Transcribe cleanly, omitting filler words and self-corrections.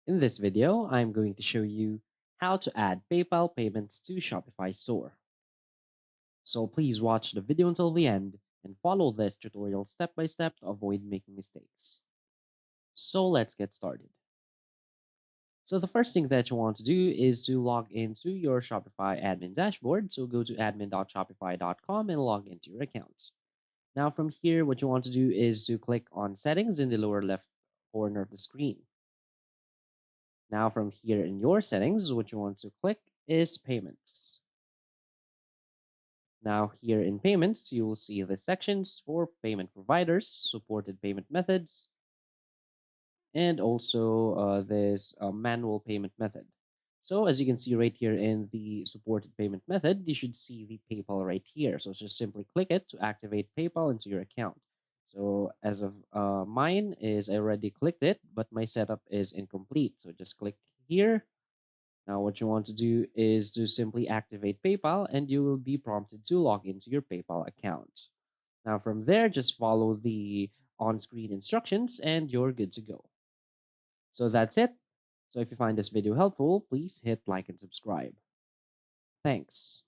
In this video, I'm going to show you how to add PayPal payments to Shopify store. So please watch the video until the end and follow this tutorial step by step to avoid making mistakes. So let's get started. So the first thing that you want to do is to log into your Shopify admin dashboard. So go to admin.shopify.com and log into your account. Now from here, what you want to do is to click on settings in the lower left corner of the screen. Now from here in your settings, what you want to click is payments. Now here in payments, you will see the sections for payment providers, supported payment methods, and also this manual payment method. So as you can see right here in the supported payment method, you should see the PayPal right here. So just simply click it to activate PayPal into your account. So as of mine is I already clicked it, but my setup is incomplete. So just click here. Now what you want to do is to simply activate PayPal and you will be prompted to log into your PayPal account. Now from there, just follow the on-screen instructions and you're good to go. So that's it. So if you find this video helpful, please hit like and subscribe. Thanks.